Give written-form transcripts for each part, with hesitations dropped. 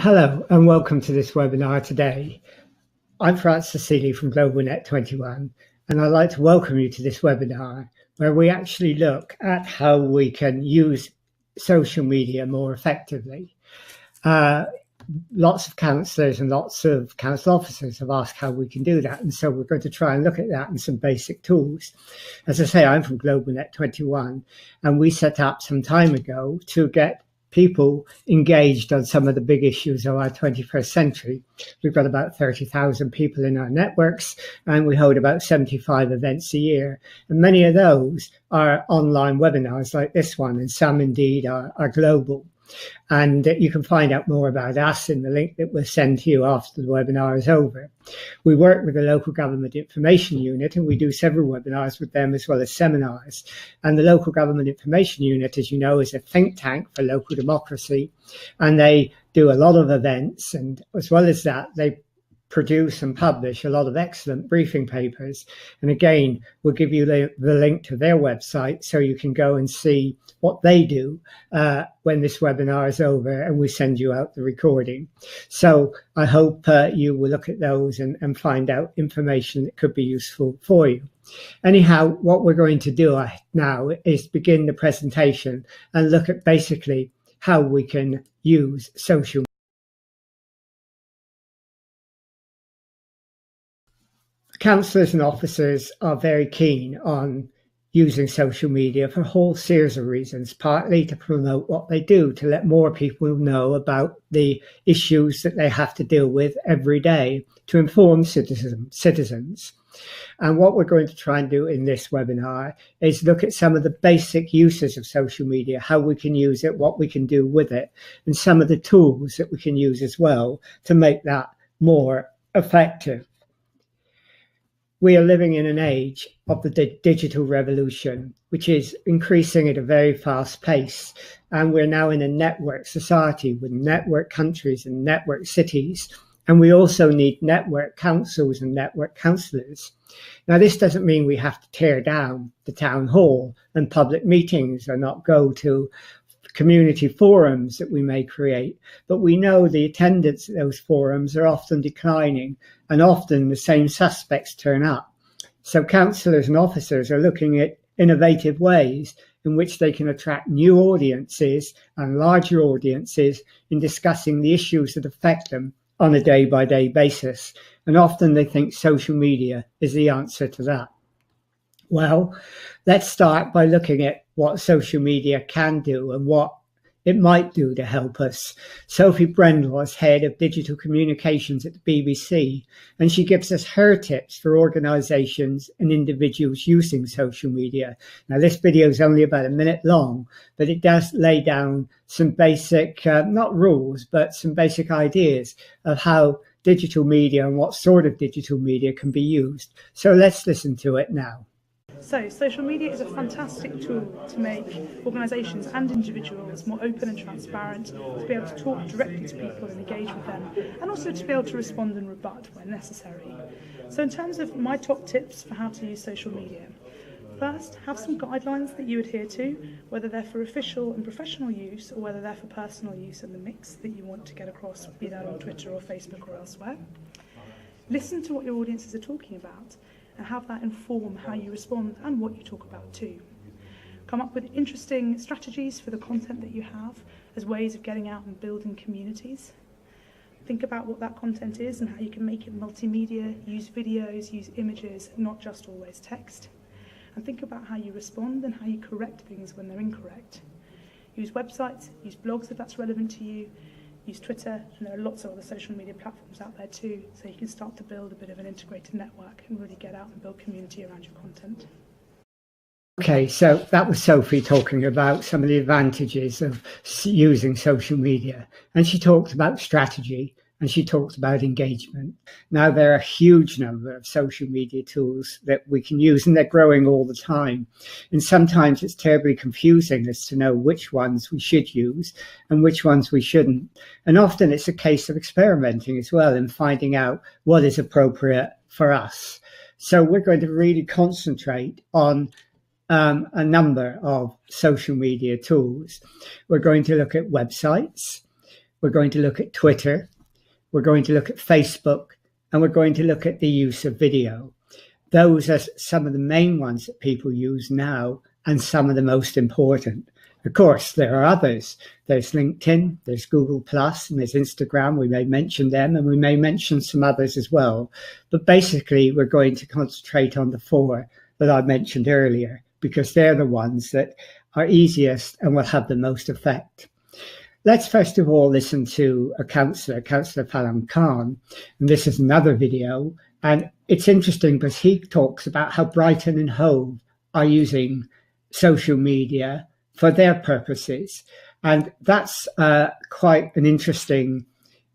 Hello and welcome to this webinar today. I'm Francis Seeley from GlobalNet 21 and I'd like to welcome you to this webinar where we actually look at how we can use social media more effectively. Lots of councillors and lots of council officers have asked how we can do that, and so we're going to try and look at that and some basic tools. As I say, I'm from GlobalNet 21 and we set up some time ago to get people engaged on some of the big issues of our 21st century. We've got about 30,000 people in our networks and we hold about 75 events a year. And many of those are online webinars like this one, and some indeed are global. And you can find out more about us in the link that we'll send to you after the webinar is over. We work with the Local Government Information Unit and we do several webinars with them as well as seminars. And the Local Government Information Unit, as you know, is a think tank for local democracy. And they do a lot of events, and as well as that, they produce and publish a lot of excellent briefing papers. And again, we'll give you the link to their website so you can go and see what they do when this webinar is over and we send you out the recording. So I hope you will look at those and find out information that could be useful for you. Anyhow, what we're going to do now is begin the presentation and look at basically how we can use social media. Councillors and officers are very keen on using social media for a whole series of reasons, partly to promote what they do, to let more people know about the issues that they have to deal with every day, to inform citizens. And what we're going to try and do in this webinar is look at some of the basic uses of social media, how we can use it, what we can do with it, and some of the tools that we can use as well to make that more effective. We are living in an age of the digital revolution, which is increasing at a very fast pace. And we're now in a network society with network countries and network cities. And we also need network councils and network councillors. Now, this doesn't mean we have to tear down the town hall and public meetings or not go to community forums that we may create, but we know the attendance at those forums are often declining and often the same suspects turn up. So councillors and officers are looking at innovative ways in which they can attract new audiences and larger audiences in discussing the issues that affect them on a day-by-day basis. And often they think social media is the answer to that. Well, let's start by looking at what social media can do and what it might do to help us. Sophie Brendel is head of digital communications at the BBC, and she gives us her tips for organisations and individuals using social media. Now, this video is only about a minute long, but it does lay down some basic, not rules, but some basic ideas of how digital media and what sort of digital media can be used. So let's listen to it now. So, social media is a fantastic tool to make organisations and individuals more open and transparent, to be able to talk directly to people and engage with them, and also to be able to respond and rebut when necessary. So in terms of my top tips for how to use social media, first, have some guidelines that you adhere to, whether they're for official and professional use or whether they're for personal use and the mix that you want to get across, be that on Twitter or Facebook or elsewhere. Listen to what your audiences are talking about, and have that inform how you respond and what you talk about too. Come up with interesting strategies for the content that you have as ways of getting out and building communities. Think about what that content is and how you can make it multimedia, use videos, use images, not just always text. And think about how you respond and how you correct things when they're incorrect. Use websites, use blogs if that's relevant to you, use Twitter, and there are lots of other social media platforms out there too, so you can start to build a bit of an integrated network and really get out and build community around your content. Okay, so that was Sophie talking about some of the advantages of using social media, and she talked about strategy and she talked about engagement. Now, there are a huge number of social media tools that we can use, and they're growing all the time. And sometimes it's terribly confusing as to know which ones we should use and which ones we shouldn't. And often it's a case of experimenting as well and finding out what is appropriate for us. So we're going to really concentrate on a number of social media tools. We're going to look at websites. we're going to look at Twitter, we're going to look at Facebook, and we're going to look at the use of video. Those are some of the main ones that people use now and some of the most important. Of course, there are others. There's LinkedIn, there's Google+, and there's Instagram. We may mention them, and we may mention some others as well. But basically, we're going to concentrate on the 4 that I mentioned earlier, because they're the ones that are easiest and will have the most effect. Let's first of all listen to a councillor, Councillor Falam Khan, and this is another video. And it's interesting because he talks about how Brighton and Hove are using social media for their purposes. And that's quite an interesting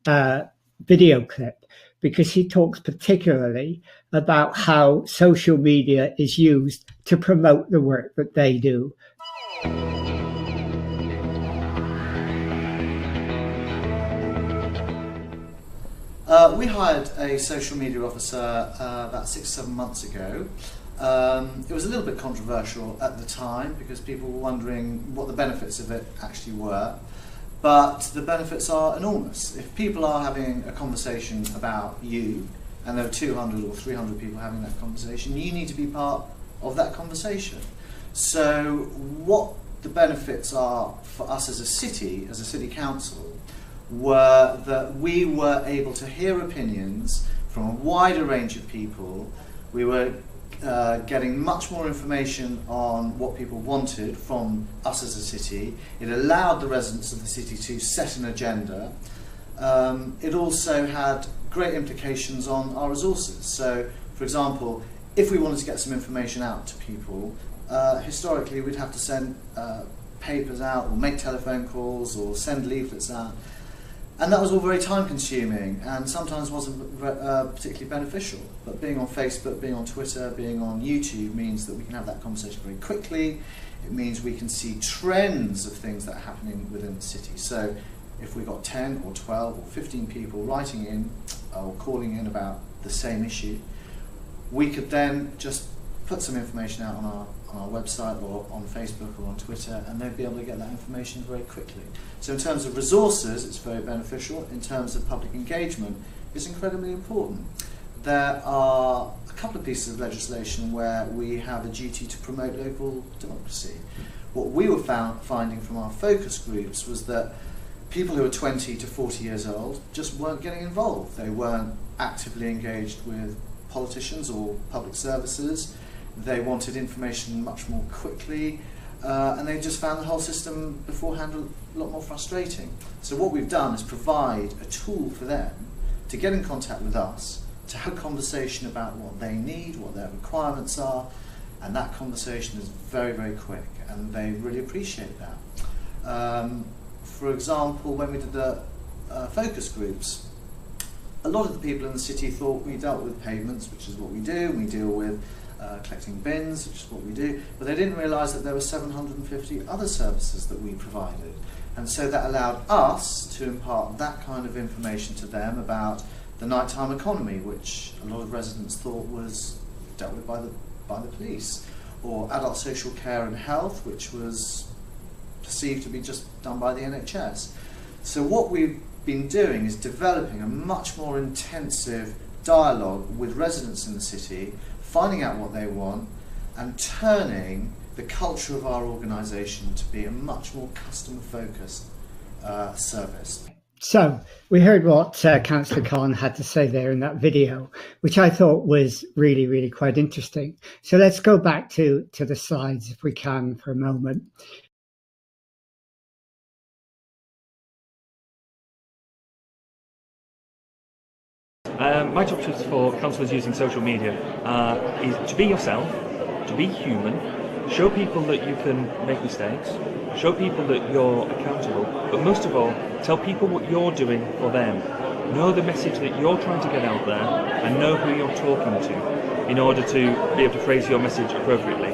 video clip, because he talks particularly about how social media is used to promote the work that they do. We hired a social media officer about 6 or 7 months ago. It was a little bit controversial at the time because people were wondering what the benefits of it actually were, but the benefits are enormous. If people are having a conversation about you, and there are 200 or 300 people having that conversation, you need to be part of that conversation. So what the benefits are for us as a city council, were that we were able to hear opinions from a wider range of people. We were getting much more information on what people wanted from us as a city. It allowed the residents of the city to set an agenda. It also had great implications on our resources. So, for example, if we wanted to get some information out to people, historically we'd have to send papers out or make telephone calls or send leaflets out. And that was all very time consuming and sometimes wasn't particularly beneficial. But being on Facebook, being on Twitter, being on YouTube means that we can have that conversation very quickly. It means we can see trends of things that are happening within the city. So if we got 10 or 12 or 15 people writing in or calling in about the same issue, we could then just put some information out on our website or on Facebook or on Twitter, and they'd be able to get that information very quickly. So in terms of resources, it's very beneficial. In terms of public engagement, it's incredibly important. There are a couple of pieces of legislation where we have a duty to promote local democracy. What we were finding from our focus groups was that people who are 20 to 40 years old just weren't getting involved. They weren't actively engaged with politicians or public services. They wanted information much more quickly, and they just found the whole system beforehand a lot more frustrating. So what we've done is provide a tool for them to get in contact with us, to have a conversation about what they need, what their requirements are, and that conversation is very, very quick, and they really appreciate that. For example, when we did the focus groups, a lot of the people in the city thought we dealt with pavements, which is what we do. We deal with collecting bins, which is what we do, but they didn't realise that there were 750 other services that we provided. And so that allowed us to impart that kind of information to them about the nighttime economy, which a lot of residents thought was dealt with by the police, or adult social care and health, which was perceived to be just done by the NHS. So what we've been doing is developing a much more intensive dialogue with residents in the city, finding out what they want and turning the culture of our organisation to be a much more customer-focused service. So we heard what Councillor Khan had to say there in that video, which I thought was really, really quite interesting. So let's go back to the slides if we can for a moment. My top tips for councillors using social media is to be yourself, to be human, show people that you can make mistakes, show people that you're accountable, but most of all, tell people what you're doing for them. Know the message that you're trying to get out there and know who you're talking to in order to be able to phrase your message appropriately.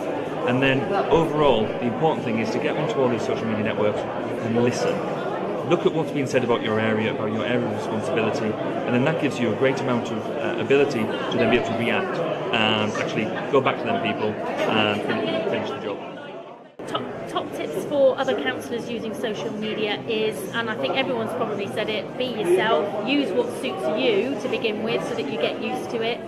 And then overall, the important thing is to get onto all these social media networks and listen. Look at what's being said about your area of responsibility, and then that gives you a great amount of ability to then be able to react and actually go back to them people and finish the job. top tips for other councillors using social media is, and I think everyone's probably said it, be yourself, use what suits you to begin with so that you get used to it.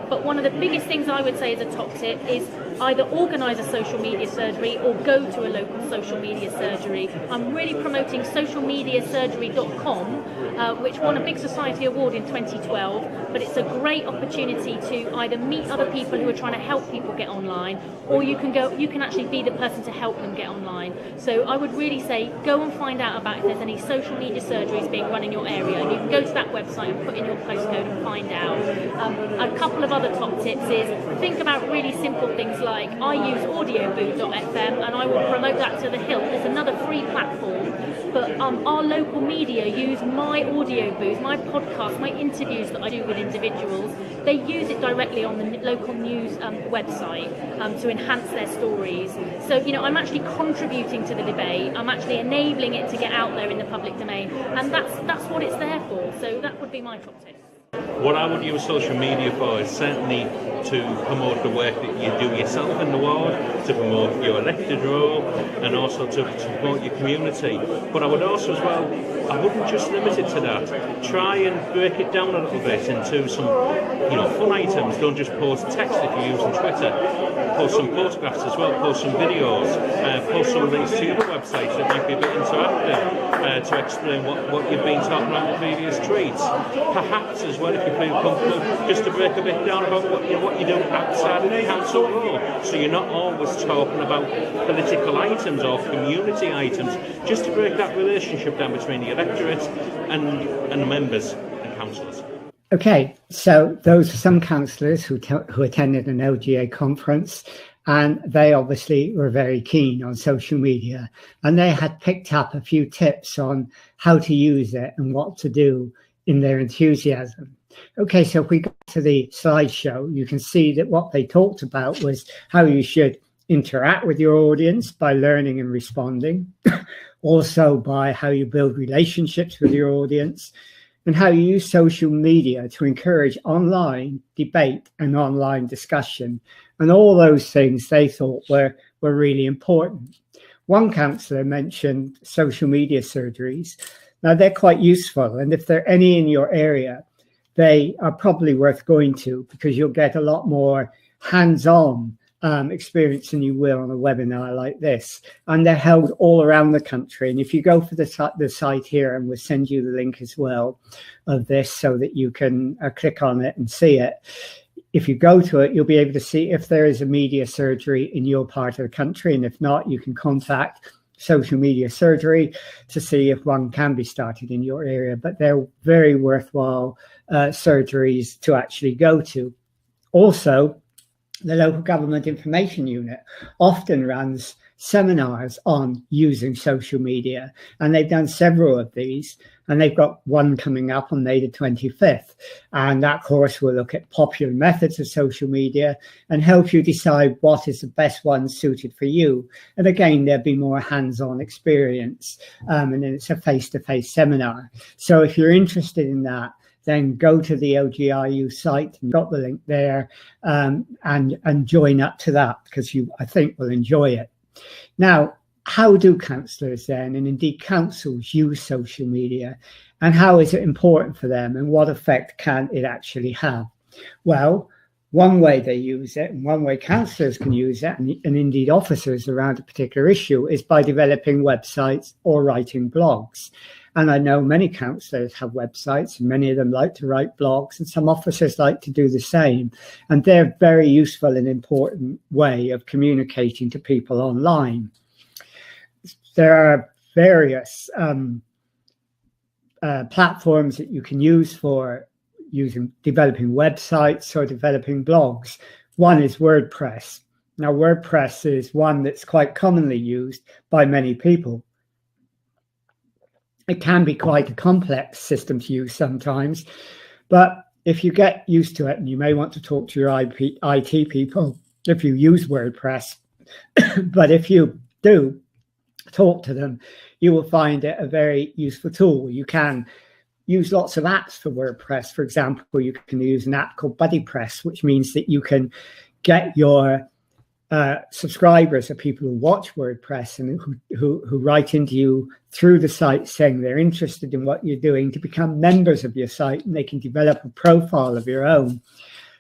But one of the biggest things I would say as a top tip is either organise a social media surgery or go to a local social media surgery. I'm really promoting socialmediasurgery.com, which won a Big Society Award in 2012, but it's a great opportunity to either meet other people who are trying to help people get online, or you can actually be the person to help them get online. So I would really say go and find out about if there's any social media surgeries being run in your area, and you can go to that website and put in your postcode and find out. A couple of other top tips is think about really simple things like I use audioboo.fm and I will promote that to the hilt. It's another free platform, but our local media use my audio booth, my podcast, my interviews that I do with individuals. They use it directly on the local news website to enhance their stories. So, I'm actually contributing to the debate. I'm actually enabling it to get out there in the public domain, and that's what it's there for. So that would be my top tip. What I would use social media for is certainly to promote the work that you do yourself in the ward, to promote your elected role, and also to promote your community. But I would also as well, I wouldn't just limit it to that. Try and break it down a little bit into some, fun items. Don't just post text if you're using Twitter. Post some photographs as well, post some videos, post some links to your websites that might be a bit interactive to explain what you've been talking about in previous tweets. Perhaps as well, if you feel comfortable, just to break a bit down about what you do outside of the council role. So you're not always talking about political items or community items, just to break that relationship down between the electorate and the members and councillors. Okay, so those are some councillors who attended an LGA conference, and they obviously were very keen on social media, and they had picked up a few tips on how to use it and what to do in their enthusiasm. Okay, so if we go to the slideshow, you can see that what they talked about was how you should interact with your audience by learning and responding, also by how you build relationships with your audience, and how you use social media to encourage online debate and online discussion. And all those things they thought were really important. One councillor mentioned social media surgeries. Now, they're quite useful, and if there are any in your area, they are probably worth going to, because you'll get a lot more hands-on experience than you will on a webinar like this. And they're held all around the country. And if you go for the site here, and we'll send you the link as well of this so that you can click on it and see it. If you go to it, you'll be able to see if there is a media surgery in your part of the country. And if not, you can contact Social Media Surgery to see if one can be started in your area. But they're very worthwhile surgeries to actually go to. Also, the local government information unit often runs seminars on using social media, and they've done several of these, and they've got one coming up on May the 25th, and that course will look at popular methods of social media and help you decide what is the best one suited for you. And again, there'll be more hands-on experience, and then it's a face-to-face seminar. So if you're interested in that, then go to the LGRU site and got the link there, and join up to that, because I think will enjoy it. Now, how do councillors then, and indeed councils, use social media, and how is it important for them, and what effect can it actually have? Well, one way they use it, and one way councillors can use it, and indeed officers around a particular issue, is by developing websites or writing blogs. And I know many councillors have websites, and many of them like to write blogs, and some officers like to do the same. And they're a very useful and important way of communicating to people online. There are various platforms that you can use for developing websites or developing blogs. One is WordPress. Now, WordPress is one that's quite commonly used by many people. It can be quite a complex system to use sometimes, but if you get used to it, and you may want to talk to your IT people if you use WordPress, but if you do talk to them, you will find it a very useful tool. You can use lots of apps for WordPress. For example, you can use an app called BuddyPress, which means that you can get your subscribers are people who watch WordPress and who write into you through the site saying they're interested in what you're doing to become members of your site, and they can develop a profile of your own.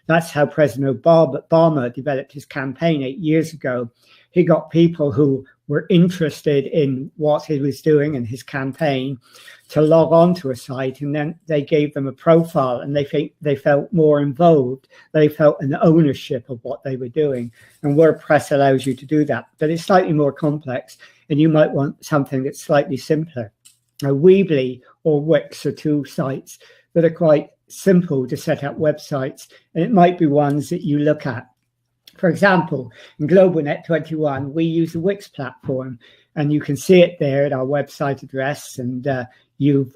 That's how President Obama developed his campaign 8 years ago. He got people who were interested in what he was doing and his campaign to log on to a site, and then they gave them a profile, and they felt more involved. They felt an ownership of what they were doing, and WordPress allows you to do that. But it's slightly more complex, and you might want something that's slightly simpler. Now, Weebly or Wix are two sites that are quite simple to set up websites, and it might be ones that you look at. For example, in GlobalNet 21, we use the Wix platform, and you can see it there at our website address, and you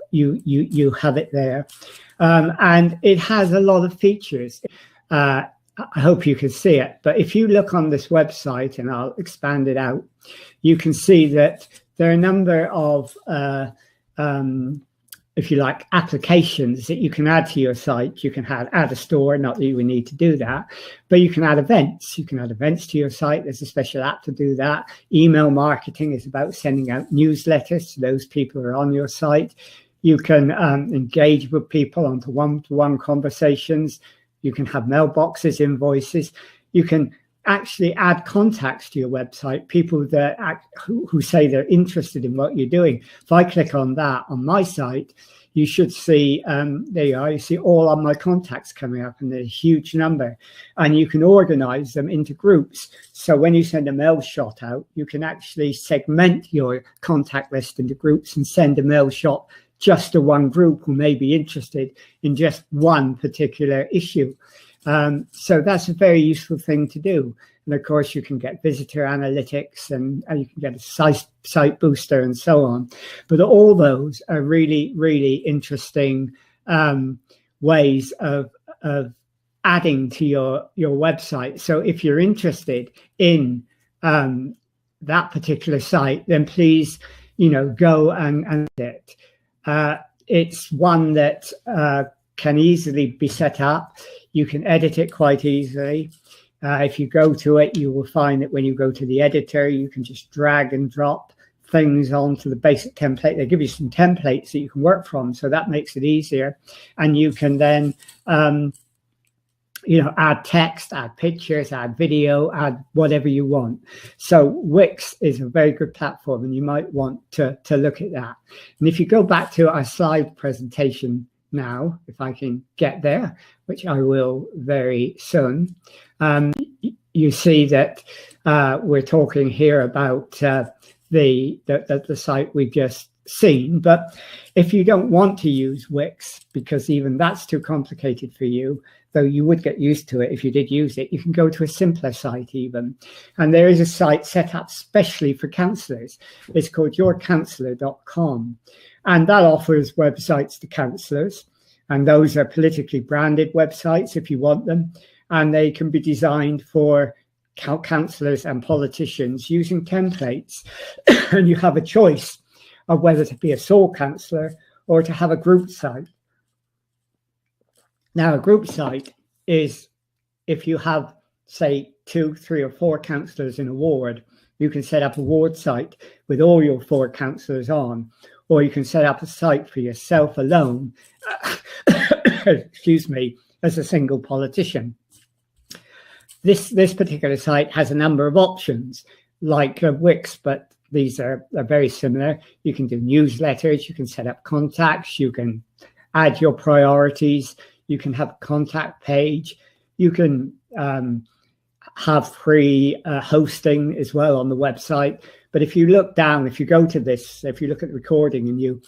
have it there, and it has a lot of features. I hope you can see it, but if you look on this website, and I'll expand it out, you can see that there are a number of if you like, applications that you can add to your site. You can add a store, not that you would need to do that, but you can add events. You can add events to your site. There's a special app to do that. Email marketing is about sending out newsletters to those people who are on your site. You can engage with people onto one-to-one conversations. You can have mailboxes, invoices. You can actually add contacts to your website, people that who say they're interested in what you're doing. If I click on that on my site, you should see, there you are, you see all of my contacts coming up, and there's a huge number, and you can organize them into groups. So when you send a mail shot out, you can actually segment your contact list into groups and send a mail shot just to one group who may be interested in just one particular issue. So that's a very useful thing to do. And of course, you can get visitor analytics, and you can get a site booster and so on. But all those are really, really interesting ways of adding to your website. So if you're interested in that particular site, then please, go and it. It's one that can easily be set up. You can edit it quite easily. If you go to it, you will find that when you go to the editor, you can just drag and drop things onto the basic template. They give you some templates that you can work from, so that makes it easier. And you can then, add text, add pictures, add video, add whatever you want. So Wix is a very good platform, and you might want to look at that. And if you go back to our slide presentation now, if I can get there, which I will very soon, you see that we're talking here about the site we've just seen. But if you don't want to use Wix, because even that's too complicated for you, though you would get used to it if you did use it, you can go to a simpler site even. And there is a site set up specially for counsellors. It's called yourcounsellor.com. And that offers websites to counsellors. And those are politically branded websites if you want them. And they can be designed for counsellors and politicians using templates. And you have a choice of whether to be a sole counsellor or to have a group site. Now, a group site is if you have, say, 2, 3 or 4 counsellors in a ward, you can set up a ward site with all your 4 counsellors on, or you can set up a site for yourself alone, excuse me, as a single politician. This particular site has a number of options, like Wix, but these are very similar. You can do newsletters, you can set up contacts, you can add your priorities, you can have a contact page, you can have free hosting as well on the website. But if you look down, if you go to this, if you look at the recording and you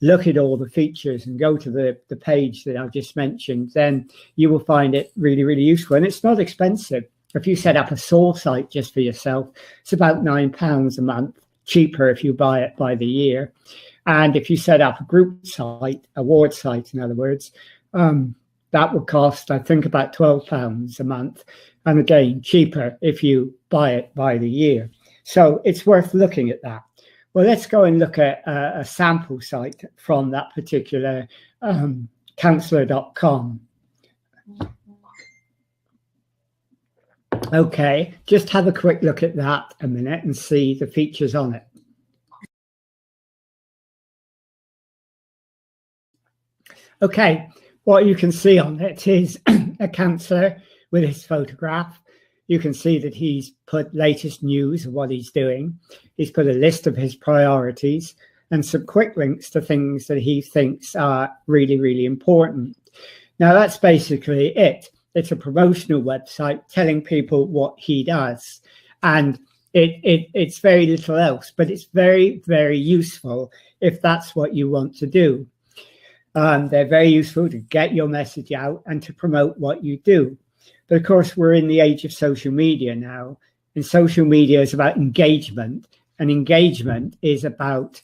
look at all the features and go to the page that I've just mentioned, then you will find it really, really useful. And it's not expensive. If you set up a sole site just for yourself, it's about £9 a month, cheaper if you buy it by the year. And if you set up a group site, a ward site, in other words, that would cost, I think, about £12 a month. And again, cheaper if you buy it by the year. So it's worth looking at that. Well, let's go and look at a sample site from that particular counsellor.com. Okay, just have a quick look at that a minute and see the features on it. Okay, what you can see on it is a councillor with his photograph. You can see that he's put latest news of what he's doing. He's put a list of his priorities and some quick links to things that he thinks are really, really important. Now, that's basically it. It's a promotional website telling people what he does. And it's very little else, but it's very, very useful if that's what you want to do. They're very useful to get your message out and to promote what you do. But of course, we're in the age of social media now, and social media is about engagement, and engagement is about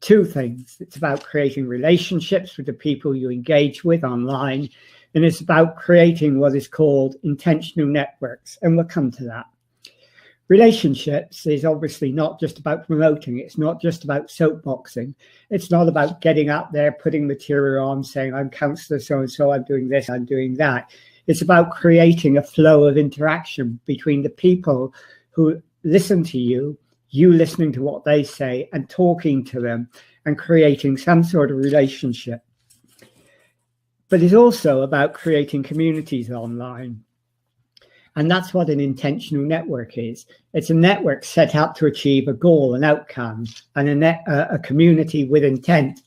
two things. It's about creating relationships with the people you engage with online, and it's about creating what is called intentional networks, and we'll come to that. Relationships is obviously not just about promoting. It's not just about soapboxing. It's not about getting out there, putting material on, saying, I'm councillor so-and-so, I'm doing this, I'm doing that. It's about creating a flow of interaction between the people who listen to you listening to what they say and talking to them and creating some sort of relationship. But it's also about creating communities online. And that's what an intentional network is. It's a network set up to achieve a goal, an outcome, and a community with intent.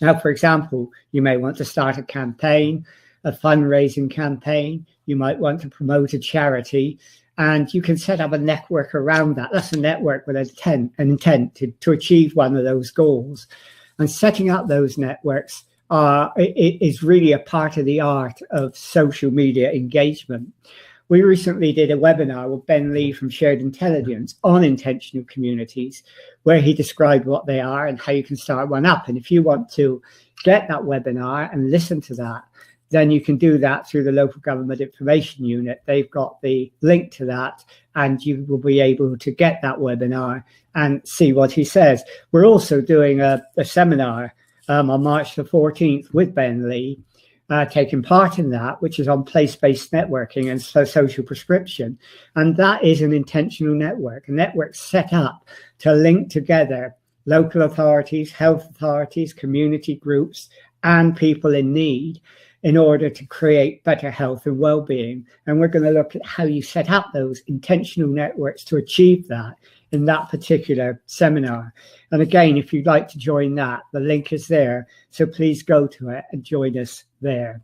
Now, for example, you may want to start a campaign, a fundraising campaign. You might want to promote a charity, and you can set up a network around that. That's a network with an intent to achieve one of those goals. And setting up those networks is really a part of the art of social media engagement. We recently did a webinar with Ben Lee from Shared Intelligence on intentional communities, where he described what they are and how you can start one up. And if you want to get that webinar and listen to that, then you can do that through the Local Government Information Unit. They've got the link to that, and you will be able to get that webinar and see what he says. We're also doing a seminar on March the 14th with Ben Lee, taking part in that, which is on place-based networking and social prescription. And that is an intentional network, a network set up to link together local authorities, health authorities, community groups, and people in need in order to create better health and well-being. And we're going to look at how you set up those intentional networks to achieve that in that particular seminar. And again, if you'd like to join that, the link is there. So please go to it and join us there.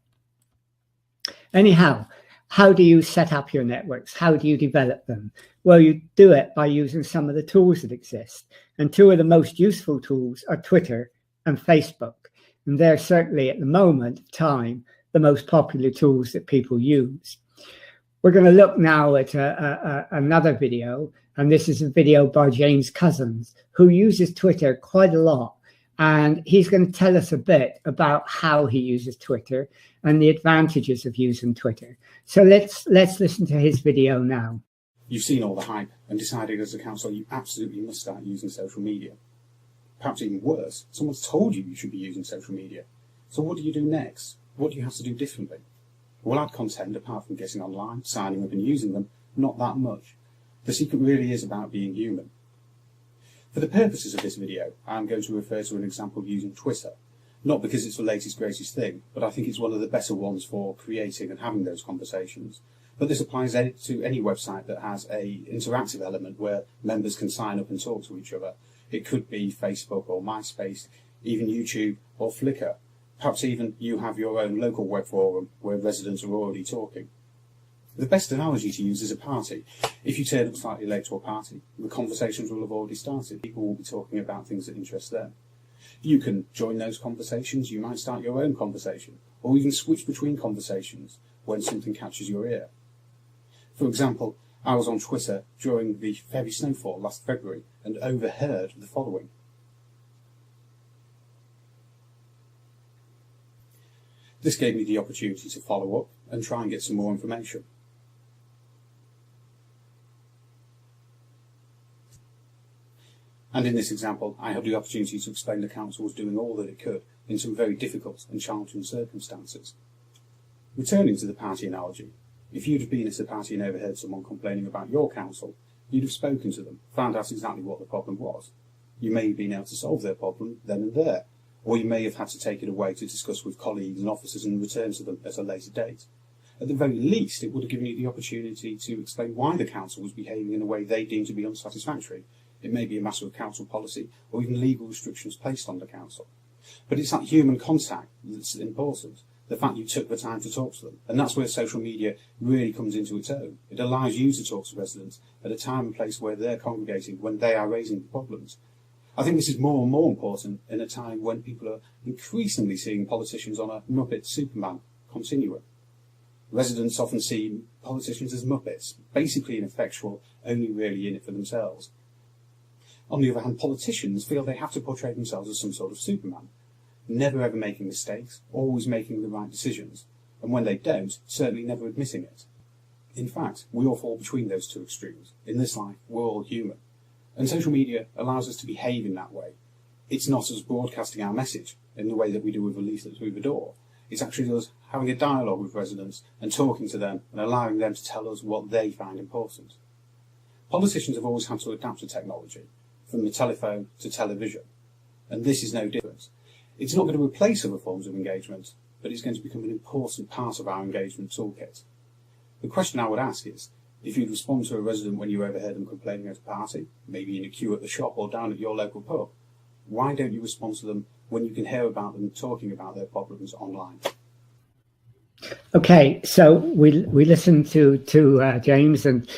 Anyhow, how do you set up your networks? How do you develop them? Well, you do it by using some of the tools that exist. And two of the most useful tools are Twitter and Facebook. And they're certainly at the moment of time the most popular tools that people use. We're going to look now at another video, and this is a video by James Cousins, who uses Twitter quite a lot. And he's going to tell us a bit about how he uses Twitter and the advantages of using Twitter. So let's listen to his video now. You've seen all the hype and decided as a council you absolutely must start using social media. Perhaps even worse, someone's told you should be using social media. So what do you do next? What do you have to do differently? Well, add content apart from getting online, signing up and using them, not that much. The secret really is about being human. For the purposes of this video, I'm going to refer to an example of using Twitter. Not because it's the latest, greatest thing, but I think it's one of the better ones for creating and having those conversations. But this applies to any website that has an interactive element where members can sign up and talk to each other. It could be Facebook or MySpace, even YouTube or Flickr. Perhaps even you have your own local web forum where residents are already talking. The best analogy to use is a party. If you turn up slightly late to a party, the conversations will have already started. People will be talking about things that interest them. You can join those conversations, you might start your own conversation, or even switch between conversations when something catches your ear. For example, I was on Twitter during the heavy snowfall last February and overheard the following. This gave me the opportunity to follow up and try and get some more information. And in this example, I had the opportunity to explain the council was doing all that it could in some very difficult and challenging circumstances. Returning to the party analogy, If you'd have been at a party and overheard someone complaining about your council, you'd have spoken to them, found out exactly what the problem was. You may have been able to solve their problem then and there, or you may have had to take it away to discuss with colleagues and officers and return to them at a later date. At the very least, it would have given you the opportunity to explain why the council was behaving in a way they deemed to be unsatisfactory. It may be a matter of council policy or even legal restrictions placed on the council. But it's that human contact that's important, the fact you took the time to talk to them. And that's where social media really comes into its own. It allows you to talk to residents at a time and place where they're congregating, when they are raising problems. I think this is more and more important in a time when people are increasingly seeing politicians on a Muppet Superman continuum. Residents often see politicians as Muppets, basically ineffectual, only really in it for themselves. On the other hand, politicians feel they have to portray themselves as some sort of Superman, never ever making mistakes, always making the right decisions, and when they don't, certainly never admitting it. In fact, we all fall between those two extremes. In this life, we're all human, and social media allows us to behave in that way. It's not us broadcasting our message in the way that we do with a leaflet through the door. It's actually us having a dialogue with residents and talking to them and allowing them to tell us what they find important. Politicians have always had to adapt to technology, from the telephone to television, and this is no different. It's not going to replace other forms of engagement, but it's going to become an important part of our engagement toolkit. The question I would ask is, if you'd respond to a resident when you overheard them complaining at a party, maybe in a queue at the shop or down at your local pub, why don't you respond to them when you can hear about them talking about their problems online? Okay, so we listened to James, and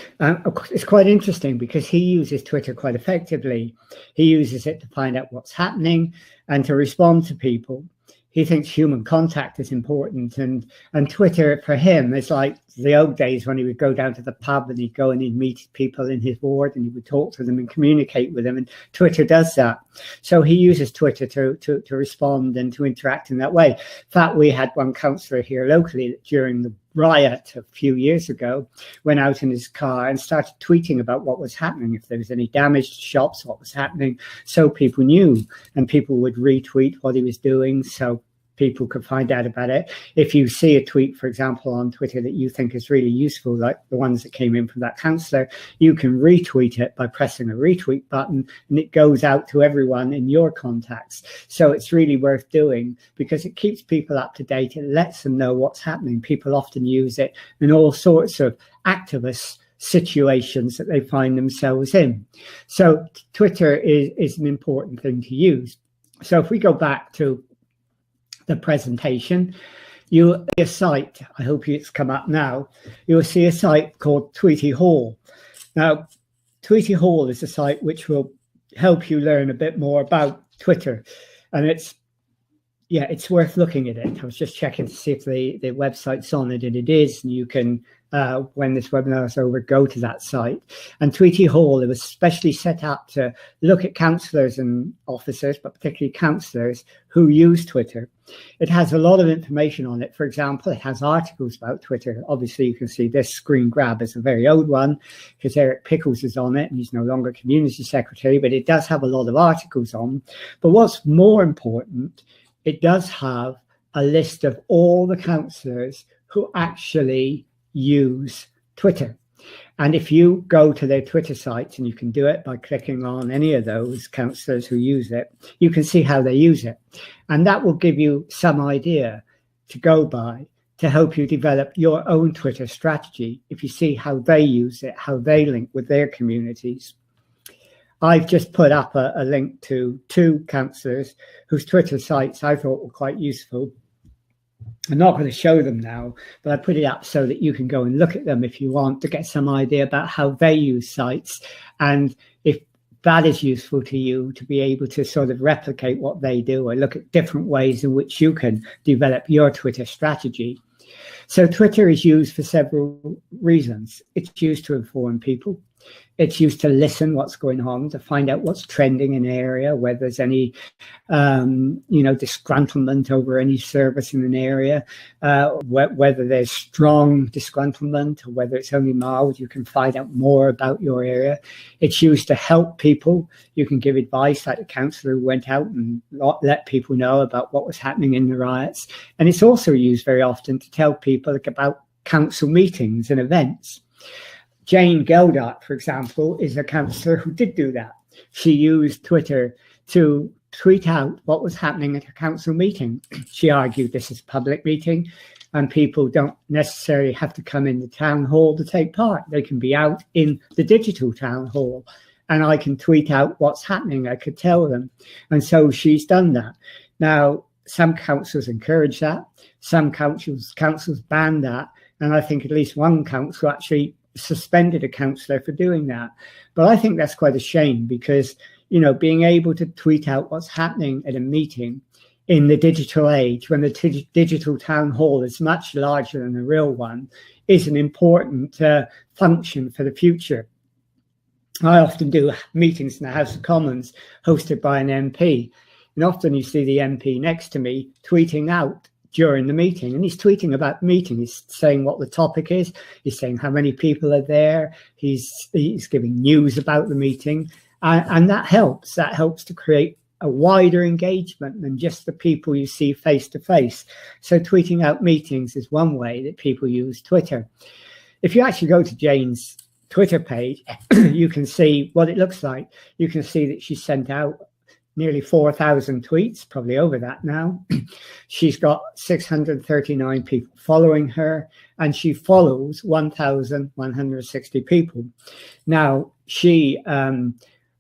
it's quite interesting because he uses Twitter quite effectively. He uses it to find out what's happening and to respond to people. He thinks human contact is important, and Twitter for him is like the old days when he would go down to the pub and he'd go and he'd meet people in his ward and he would talk to them and communicate with them, and Twitter does that. So he uses Twitter to respond and to interact in that way. In fact, we had one councillor here locally during the riot a few years ago, went out in his car and started tweeting about what was happening, if there was any damaged shops, what was happening, so people knew, and people would retweet what he was doing so people could find out about it. If you see a tweet, for example, on Twitter that you think is really useful, like the ones that came in from that councillor, you can retweet it by pressing a retweet button, and it goes out to everyone in your contacts. So it's really worth doing because it keeps people up to date. It lets them know what's happening. People often use it in all sorts of activist situations that they find themselves in. So Twitter is an important thing to use. So if we go back to the presentation, you'll see a site, I hope it's come up now, you'll see a site called Tweety Hall. Now, Tweety Hall is a site which will help you learn a bit more about Twitter, and it's worth looking at it. I was just checking to see if the website's on it, and it is, and you can, when this webinar is over, go to that site. And Tweety Hall, it was specially set up to look at councillors and officers, but particularly councillors who use Twitter. It has a lot of information on it. For example, it has articles about Twitter. Obviously, you can see this screen grab is a very old one because Eric Pickles is on it and he's no longer community secretary, but it does have a lot of articles on. But what's more important, it does have a list of all the councillors who actually use Twitter. And if you go to their Twitter sites, and you can do it by clicking on any of those councillors who use it, you can see how they use it. And that will give you some idea to go by to help you develop your own Twitter strategy if you see how they use it, how they link with their communities. I've just put up a link to 2 councillors whose Twitter sites I thought were quite useful. I'm not going to show them now, but I put it up so that you can go and look at them if you want to get some idea about how they use sites, and if that is useful to you to be able to sort of replicate what they do or look at different ways in which you can develop your Twitter strategy. So Twitter is used for several reasons. It's used to inform people. It's used to listen what's going on, to find out what's trending in an area, whether there's any, disgruntlement over any service in an area, whether there's strong disgruntlement or whether it's only mild. You can find out more about your area. It's used to help people. You can give advice, like the councillor who went out and let people know about what was happening in the riots. And it's also used very often to tell people about council meetings and events. Jane Geldart, for example, is a councillor who did do that. She used Twitter to tweet out what was happening at a council meeting. She argued this is a public meeting and people don't necessarily have to come in the town hall to take part. They can be out in the digital town hall and I can tweet out what's happening. I could tell them. And so she's done that. Now, some councils encourage that. Some councils ban that. And I think at least one council actually suspended a councillor for doing that. But I think that's quite a shame because, you know, being able to tweet out what's happening at a meeting in the digital age, when the digital town hall is much larger than the real one, is an important function for the future. I often do meetings in the House of Commons hosted by an MP, and often you see the MP next to me tweeting out during the meeting, and he's tweeting about the meeting. He's saying what the topic is, he's saying how many people are there, he's giving news about the meeting, and that helps to create a wider engagement than just the people you see face to face. So tweeting out meetings is one way that people use Twitter. If you actually go to Jane's Twitter page, you can see what it looks like. You can see that she sent out nearly 4,000 tweets, probably over that now. She's got 639 people following her, and she follows 1,160 people. Now, she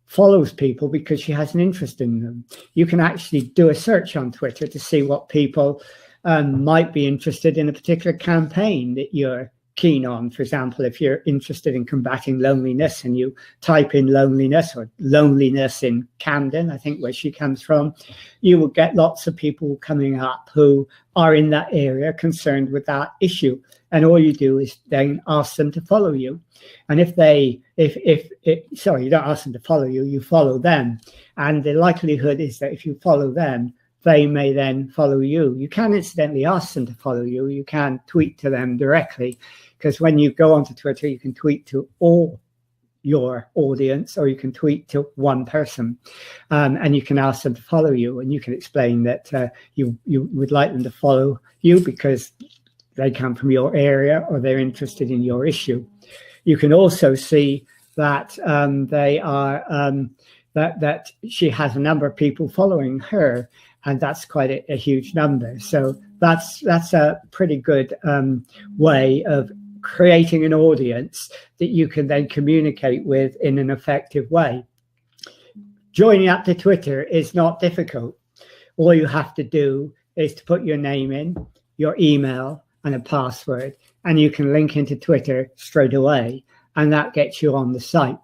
follows people because she has an interest in them. You can actually do a search on Twitter to see what people might be interested in a particular campaign that you're keen on. For example, if you're interested in combating loneliness and you type in loneliness or loneliness in Camden, I think where she comes from, you will get lots of people coming up who are in that area concerned with that issue. And all you do is then ask them to follow you. And you don't ask them to follow you, you follow them. And the likelihood is that if you follow them, they may then follow you. You can incidentally ask them to follow you. You can tweet to them directly, because when you go onto Twitter, you can tweet to all your audience, or you can tweet to one person, and you can ask them to follow you, and you can explain that you would like them to follow you because they come from your area or they're interested in your issue. You can also see that they are that she has a number of people following her, and that's quite a huge number. So that's a pretty good way of creating an audience that you can then communicate with in an effective way. Joining up to Twitter is not difficult. All you have to do is to put your name in, your email, and a password, and you can link into Twitter straight away, and that gets you on the site.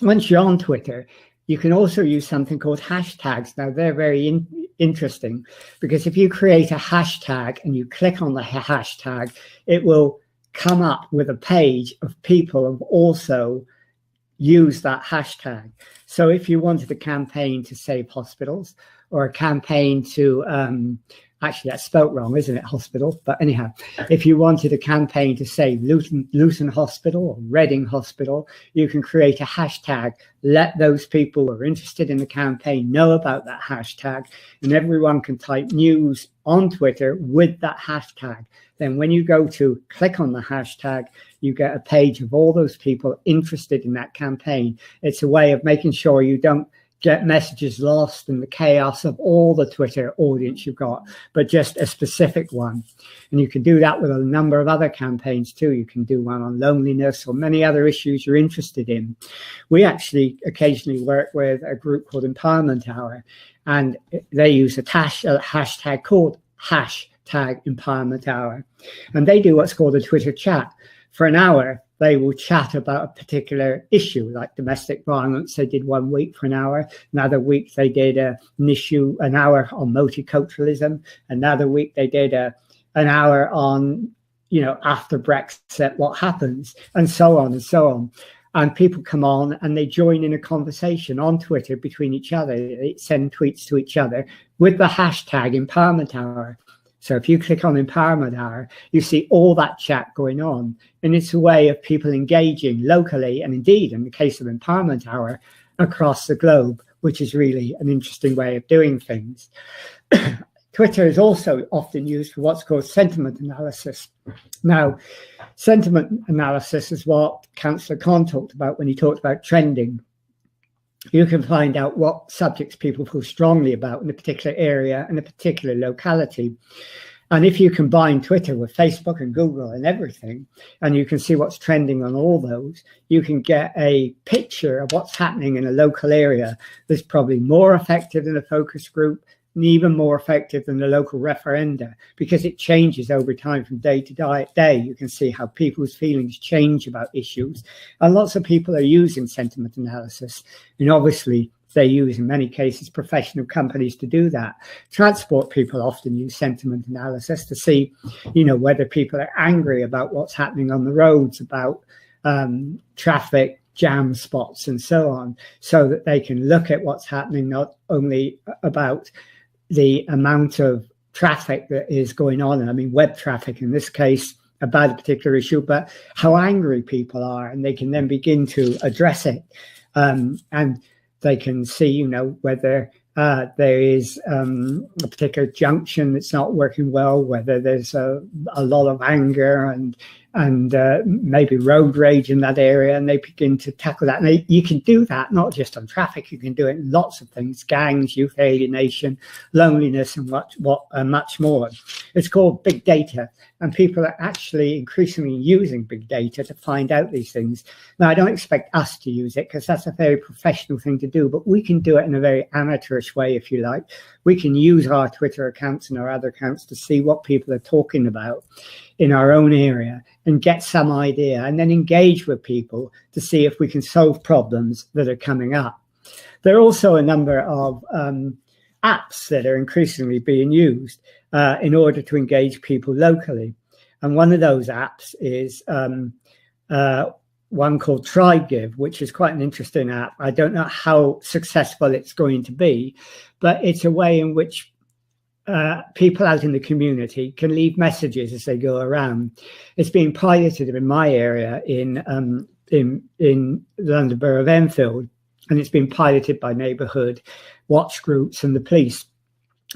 Once you're on Twitter, you can also use something called hashtags. Now, they're very interesting, because if you create a hashtag and you click on the hashtag, it will come up with a page of people who have also used that hashtag. So if you wanted a campaign to save hospitals, or a campaign to actually, that's spelt wrong, isn't it? Hospital. But anyhow, if you wanted a campaign to save Luton Hospital or Reading Hospital, you can create a hashtag, let those people who are interested in the campaign know about that hashtag, and everyone can type news on Twitter with that hashtag. Then when you go to click on the hashtag, you get a page of all those people interested in that campaign. It's a way of making sure you don't get messages lost in the chaos of all the Twitter audience you've got, but just a specific one. And you can do that with a number of other campaigns too. You can do one on loneliness or many other issues you're interested in. We actually occasionally work with a group called Empowerment Hour, and they use a hashtag called #Empowerment Hour. And they do what's called a Twitter chat. For an hour, they will chat about a particular issue, like domestic violence. They did 1 week for an hour. Another week they did an hour on multiculturalism. Another week they did an hour on, after Brexit, what happens, and so on and so on. And people come on and they join in a conversation on Twitter between each other. They send tweets to each other with the hashtag Empowerment Hour. So if you click on Empowerment Hour, you see all that chat going on. And it's a way of people engaging locally, and indeed, in the case of Empowerment Hour, across the globe, which is really an interesting way of doing things. Twitter is also often used for what's called sentiment analysis. Now, sentiment analysis is what Councillor Conn talked about when he talked about trending. You can find out what subjects people feel strongly about in a particular area and a particular locality. And if you combine Twitter with Facebook and Google and everything, and you can see what's trending on all those, you can get a picture of what's happening in a local area that's probably more effective than a focus group, and even more effective than the local referenda, because it changes over time from day to day. You can see how people's feelings change about issues. And lots of people are using sentiment analysis. And obviously, they use, in many cases, professional companies to do that. Transport people often use sentiment analysis to see, whether people are angry about what's happening on the roads, about traffic, jam spots, and so on, so that they can look at what's happening, not only about the amount of traffic that is going on, and I mean web traffic in this case, about a particular issue, but how angry people are, and they can then begin to address it. And they can see, whether there is a particular junction that's not working well, whether there's a lot of anger and maybe road rage in that area, and they begin to tackle that. And you can do that not just on traffic, you can do it in lots of things: gangs, youth alienation, loneliness, and much more. It's called big data, and people are actually increasingly using big data to find out these things. Now, I don't expect us to use it, because that's a very professional thing to do, but we can do it in a very amateurish way, if you like. We can use our Twitter accounts and our other accounts to see what people are talking about in our own area and get some idea, and then engage with people to see if we can solve problems that are coming up. There are also a number of apps that are increasingly being used in order to engage people locally. And one of those apps is one called TryGive, which is quite an interesting app. I don't know how successful it's going to be, but it's a way in which people out in the community can leave messages as they go around. It's being piloted in my area in the London Borough of Enfield, and it's been piloted by neighbourhood watch groups and the police.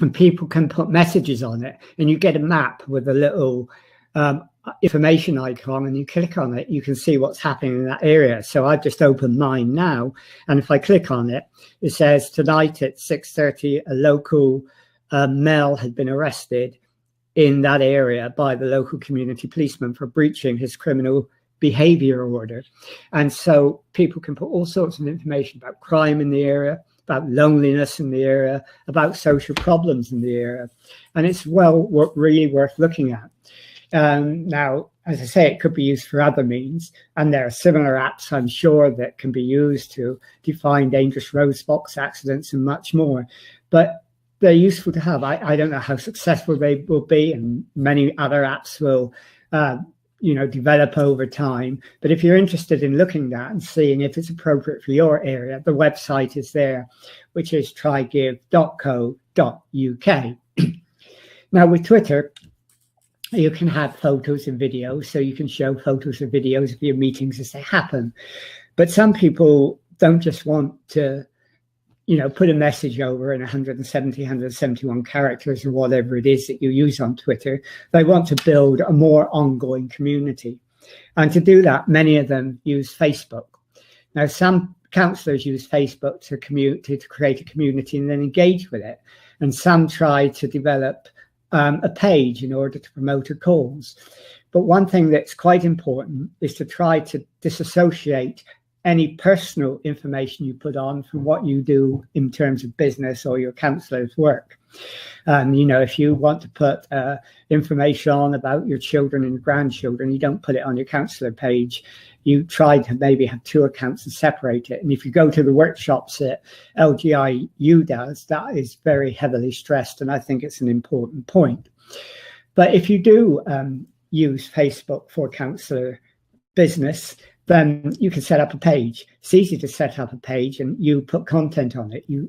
And people can put messages on it, and you get a map with a little information icon, and you click on it, you can see what's happening in that area. So I've just opened mine now, and if I click on it, it says tonight at 6:30 a local male had been arrested in that area by the local community policeman for breaching his criminal behaviour order. And so people can put all sorts of information about crime in the area, about loneliness in the area, about social problems in the area. And it's really worth looking at. Now, as I say, it could be used for other means, and there are similar apps, I'm sure, that can be used to define dangerous roadblocks, accidents, and much more. But they're useful to have. I don't know how successful they will be, and many other apps will develop over time. But if you're interested in looking at that and seeing if it's appropriate for your area, the website is there, which is trygive.co.uk. Now, with Twitter, you can have photos and videos, so you can show photos and videos of your meetings as they happen. But some people don't just want to put a message over in 170, 171 characters or whatever it is that you use on Twitter. They want to build a more ongoing community. And to do that, many of them use Facebook. Now, some councillors use Facebook to create a community and then engage with it. And some try to develop a page in order to promote a cause. But one thing that's quite important is to try to disassociate any personal information you put on from what you do in terms of business or your councillor's work. If you want to put information on about your children and grandchildren, you don't put it on your councillor page. You try to maybe have two accounts and separate it. And if you go to the workshops that LGIU does, that is very heavily stressed, and I think it's an important point. But if you do use Facebook for councillor business, then you can set up a page. It's easy to set up a page, and you put content on it. You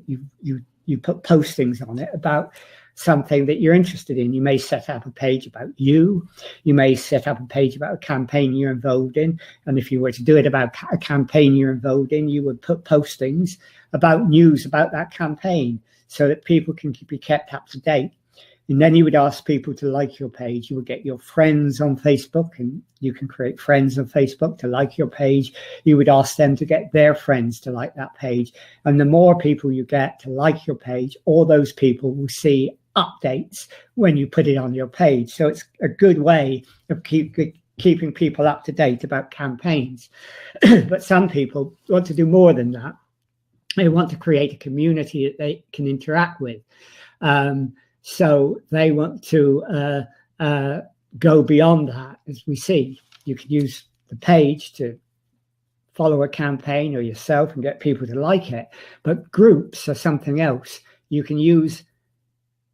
put postings on it about something that you're interested in. You may set up a page about you. You may set up a page about a campaign you're involved in. And if you were to do it about a campaign you're involved in, you would put postings about news about that campaign so that people can be kept up to date. And then you would ask people to like your page. You would get your friends on Facebook, and you can create friends on Facebook to like your page. You would ask them to get their friends to like that page. And the more people you get to like your page, all those people will see updates when you put it on your page. So it's a good way of keeping people up to date about campaigns. But some people want to do more than that. They want to create a community that they can interact with. So they want to go beyond that. As we see, you can use the page to follow a campaign or yourself and get people to like it. But groups are something else. You can use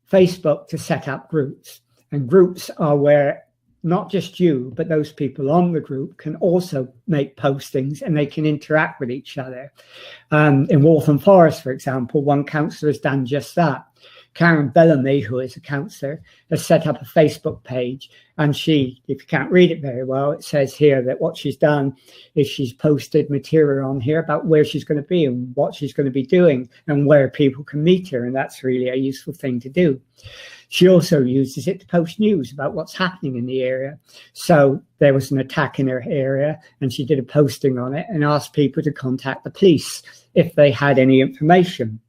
Facebook to set up groups, and groups are where not just you, but those people on the group can also make postings, and they can interact with each other. In Waltham Forest, for example, one councillor has done just that. Karen Bellamy, who is a councillor, has set up a Facebook page, and she, if you can't read it very well, it says here that what she's done is she's posted material on here about where she's going to be and what she's going to be doing and where people can meet her, and that's really a useful thing to do. She also uses it to post news about what's happening in the area. So there was an attack in her area, and she did a posting on it and asked people to contact the police if they had any information.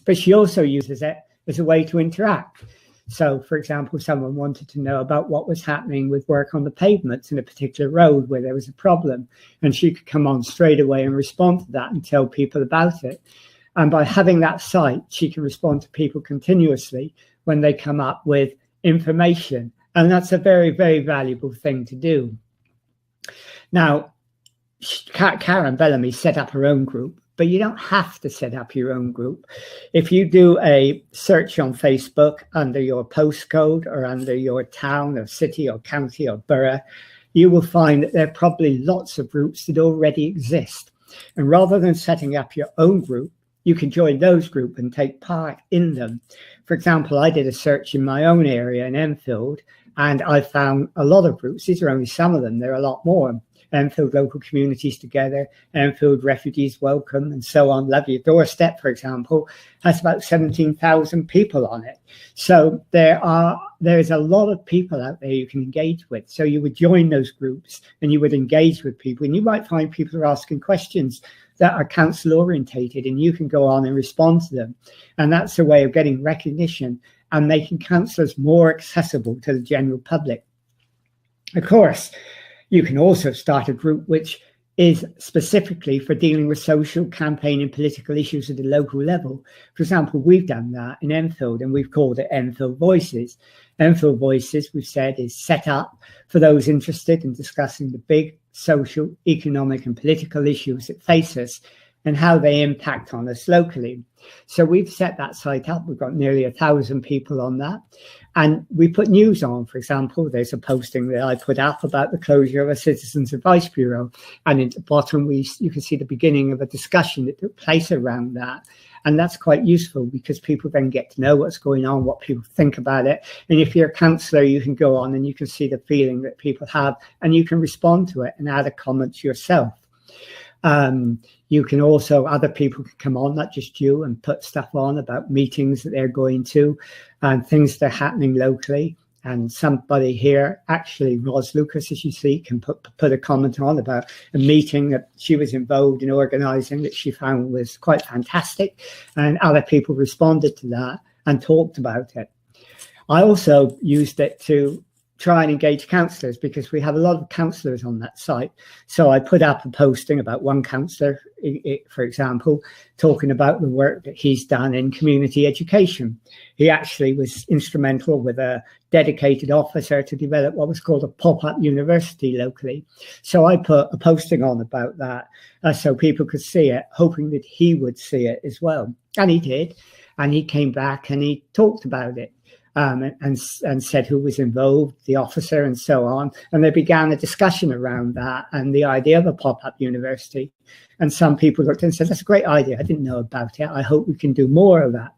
But she also uses it as a way to interact. So, for example, someone wanted to know about what was happening with work on the pavements in a particular road where there was a problem, and she could come on straight away and respond to that and tell people about it. And by having that site, she can respond to people continuously when they come up with information. And that's a very, very valuable thing to do. Now, Karen Bellamy set up her own group, but you don't have to set up your own group. If you do a search on Facebook under your postcode or under your town or city or county or borough, you will find that there are probably lots of groups that already exist. And rather than setting up your own group, you can join those groups and take part in them. For example, I did a search in my own area in Enfield, and I found a lot of groups. These are only some of them. There are a lot more. Enfield Local Communities Together, Enfield Refugees Welcome, and so on. Love Your Doorstep, for example, has about 17,000 people on it. So there's a lot of people out there you can engage with. So you would join those groups and you would engage with people, and you might find people are asking questions that are council orientated, and you can go on and respond to them. And that's a way of getting recognition and making councillors more accessible to the general public. Of course, you can also start a group which is specifically for dealing with social, campaign and political issues at the local level. For example, we've done that in Enfield, and we've called it Enfield Voices. Enfield Voices, we've said, is set up for those interested in discussing the big social, economic and political issues that face us and how they impact on us locally. So we've set that site up. We've got nearly 1,000 people on that. And we put news on. For example, there's a posting that I put up about the closure of a Citizens Advice Bureau. And at the bottom, you can see the beginning of a discussion that took place around that. And that's quite useful because people then get to know what's going on, what people think about it. And if you're a councillor, you can go on and you can see the feeling that people have, and you can respond to it and add a comment yourself. You can also, other people can come on, not just you, and put stuff on about meetings that they're going to and things that are happening locally. And somebody here, actually, Ros Lucas, as you see, can put a comment on about a meeting that she was involved in organising that she found was quite fantastic. And other people responded to that and talked about it. I also used it to try and engage councillors because we have a lot of councillors on that site. So I put up a posting about one councillor, for example, talking about the work that he's done in community education. He actually was instrumental with a dedicated officer to develop what was called a pop-up university locally. So I put a posting on about that so people could see it, hoping that he would see it as well. And he did. And he came back and he talked about it. And said who was involved, the officer and so on. And they began a discussion around that and the idea of a pop-up university. And some people looked and said, that's a great idea. I didn't know about it. I hope we can do more of that.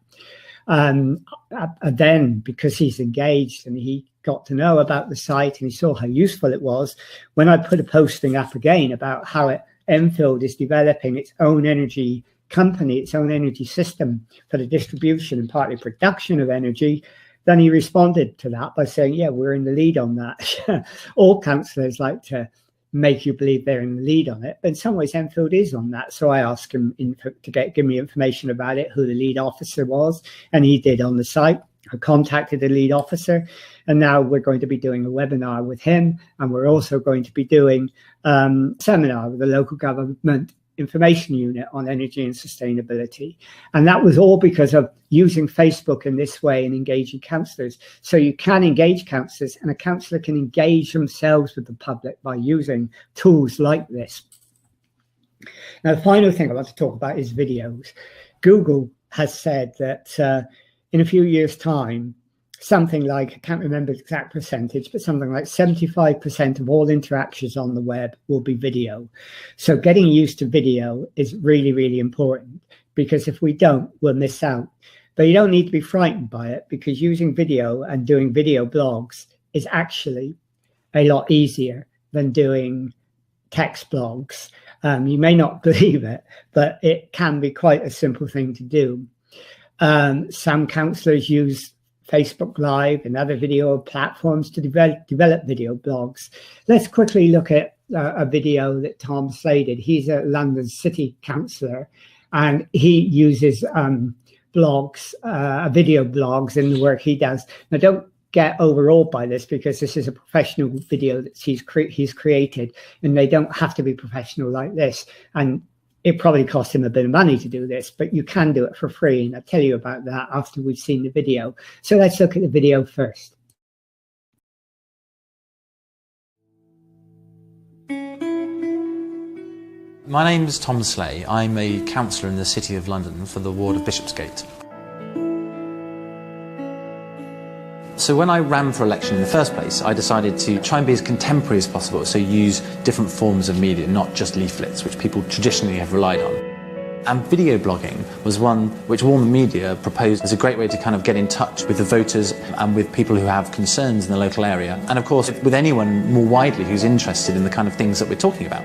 Then, because he's engaged and he got to know about the site and he saw how useful it was, when I put a posting up again about how Enfield is developing its own energy company, its own energy system for the distribution and partly production of energy, then he responded to that by saying, yeah, we're in the lead on that. All councillors like to make you believe they're in the lead on it. But in some ways, Enfield is on that. So I asked him to give me information about it, who the lead officer was, and he did on the site. I contacted the lead officer, and now we're going to be doing a webinar with him, and we're also going to be doing a seminar with the local government information unit on energy and sustainability. And that was all because of using Facebook in this way and engaging councillors. So you can engage councillors, and a councillor can engage themselves with the public by using tools like this. Now, the final thing I want to talk about is videos. Google has said that in a few years' time, something like, I can't remember the exact percentage, but something like 75% of all interactions on the web will be video. So getting used to video is really, really important, because if we don't, we'll miss out. But you don't need to be frightened by it, because using video and doing video blogs is actually a lot easier than doing text blogs. You may not believe it, but it can be quite a simple thing to do. Some councillors use Facebook Live and other video platforms to develop video blogs. Let's quickly look at a video that Tom Slade did. He's a London City councillor, and he uses blogs, video blogs in the work he does. Now, don't get overawed by this, because this is a professional video that he's created, and they don't have to be professional like this. And it probably cost him a bit of money to do this, but you can do it for free. And I'll tell you about that after we've seen the video. So let's look at the video first. My name is Tom Slay. I'm a councillor in the City of London for the ward of Bishopsgate. So when I ran for election in the first place, I decided to try and be as contemporary as possible, so use different forms of media, not just leaflets, which people traditionally have relied on. And video blogging was one which Warmer Media proposed as a great way to kind of get in touch with the voters and with people who have concerns in the local area, and of course with anyone more widely who's interested in the kind of things that we're talking about.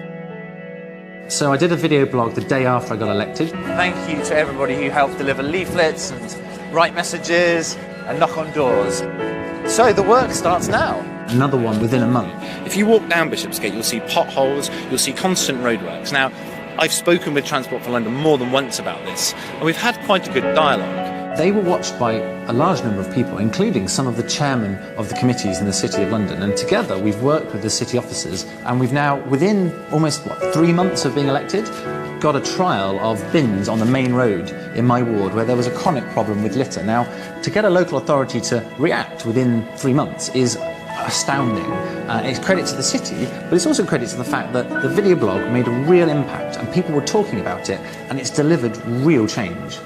So I did a video blog the day after I got elected. Thank you to everybody who helped deliver leaflets and write messages and knock on doors. So the work starts now. Another one within a month. If you walk down Bishopsgate, you'll see potholes, you'll see constant roadworks. Now, I've spoken with Transport for London more than once about this, and we've had quite a good dialogue. They were watched by a large number of people, including some of the chairmen of the committees in the City of London. And together we've worked with the city officers, and we've now, within almost 3 months of being elected, got a trial of bins on the main road in my ward where there was a chronic problem with litter. Now, to get a local authority to react within 3 months is astounding. It's credit to the city, but it's also credit to the fact that the video blog made a real impact and people were talking about it, and it's delivered real change.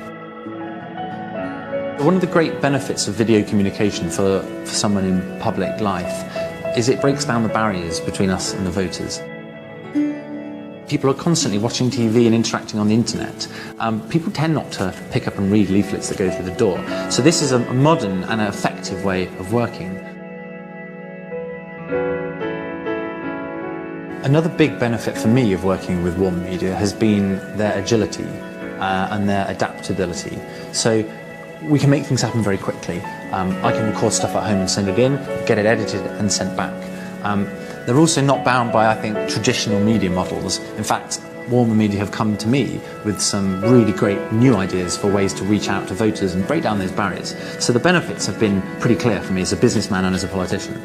One of the great benefits of video communication for someone in public life is it breaks down the barriers between us and the voters. People are constantly watching TV and interacting on the internet. People tend not to pick up and read leaflets that go through the door. So this is a modern and an effective way of working. Another big benefit for me of working with Warmer Media has been their agility and their adaptability. So we can make things happen very quickly. I can record stuff at home and send it in, get it edited and sent back. They're also not bound by, I think, traditional media models. In fact, Warmer Media have come to me with some really great new ideas for ways to reach out to voters and break down those barriers. So the benefits have been pretty clear for me as a businessman and as a politician.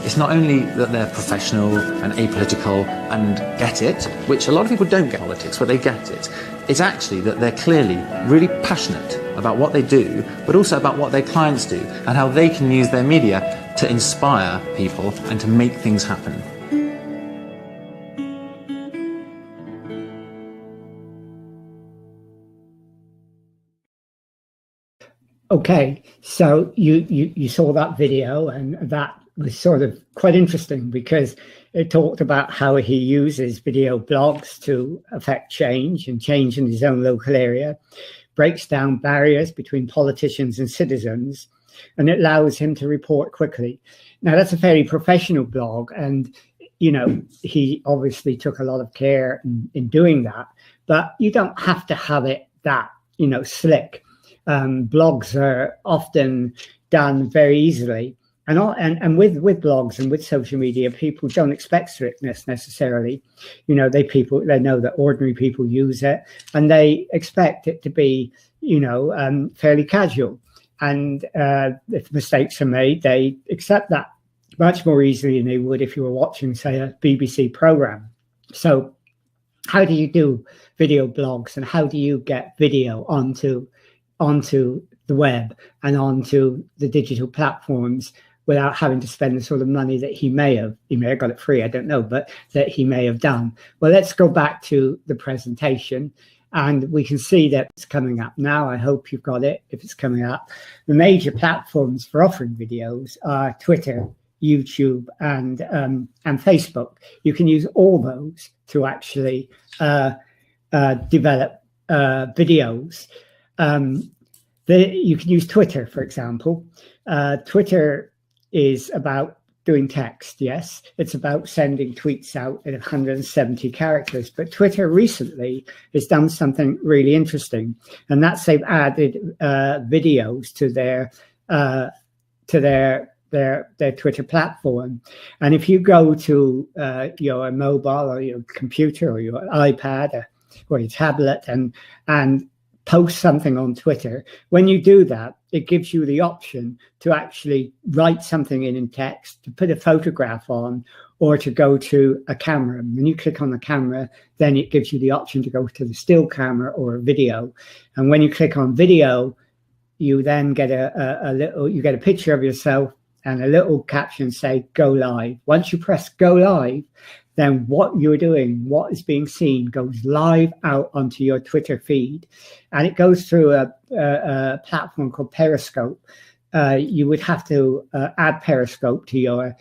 It's not only that they're professional and apolitical and get it, which a lot of people don't get politics, but they get it. It's actually that they're clearly really passionate about what they do, but also about what their clients do and how they can use their media to inspire people and to make things happen. Okay, so you saw that video, and that was sort of quite interesting because it talked about how he uses video blogs to affect change and change in his own local area, breaks down barriers between politicians and citizens, and it allows him to report quickly. Now, that's a very professional blog, and you know, he obviously took a lot of care in doing that, but you don't have to have it that, you know, slick. Blogs are often done very easily. And with blogs and with social media, people don't expect strictness necessarily. You know, they know that ordinary people use it, and they expect it to be, you know, fairly casual. And if mistakes are made, they accept that much more easily than they would if you were watching, say, a BBC program. So how do you do video blogs, and how do you get video onto the web and onto the digital platforms without having to spend the sort of money that he may have got it free, I don't know, but that he may have done? Well, let's go back to the presentation, and we can see that it's coming up now. I hope you've got it if it's coming up. The major platforms for offering videos are Twitter, YouTube, and Facebook. You can use all those to actually develop videos. You can use Twitter, for example. Twitter is about doing text, yes. It's about sending tweets out in 170 characters. But Twitter recently has done something really interesting, and that's they've added videos to their Twitter platform. And if you go to your mobile or your computer or your iPad or your tablet and post something on Twitter, when you do that, it gives you the option to actually write something in text, to put a photograph on, or to go to a camera. When you click on the camera, then it gives you the option to go to the still camera or a video. And when you click on video, you then get a picture of yourself and a little caption say "Go live." Once you press "Go live," then what you're doing, what is being seen, goes live out onto your Twitter feed, and it goes through a platform called Periscope. You would have to add Periscope to your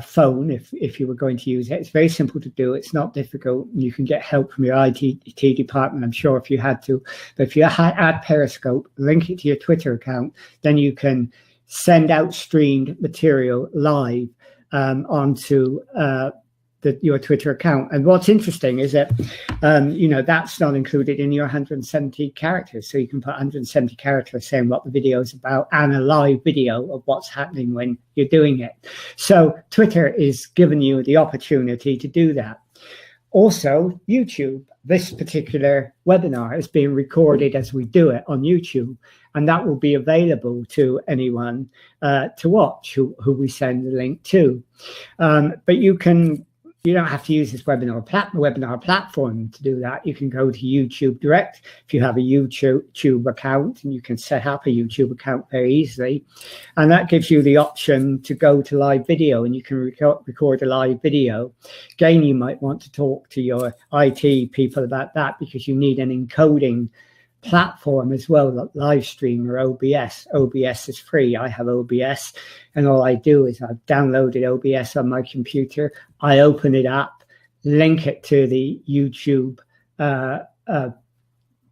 phone if you were going to use it. It's very simple to do. It's not difficult. You can get help from your IT department, I'm sure, if you had to. But if you add Periscope, link it to your Twitter account, then you can send out streamed material live onto your Twitter account. And what's interesting is that, that's not included in your 170 characters. So you can put 170 characters saying what the video is about and a live video of what's happening when you're doing it. So Twitter is giving you the opportunity to do that. Also, YouTube. This particular webinar is being recorded as we do it on YouTube, and that will be available to anyone to watch who we send the link to. But you don't have to use this webinar platform to do that. You can go to YouTube Direct if you have a YouTube account, and you can set up a YouTube account very easily. And that gives you the option to go to live video, and you can record a live video. Again, you might want to talk to your IT people about that, because you need an encoding platform as well, like Livestream or OBS. OBS is free. I have OBS, and all I do is I've downloaded OBS on my computer. I open it up, link it to the YouTube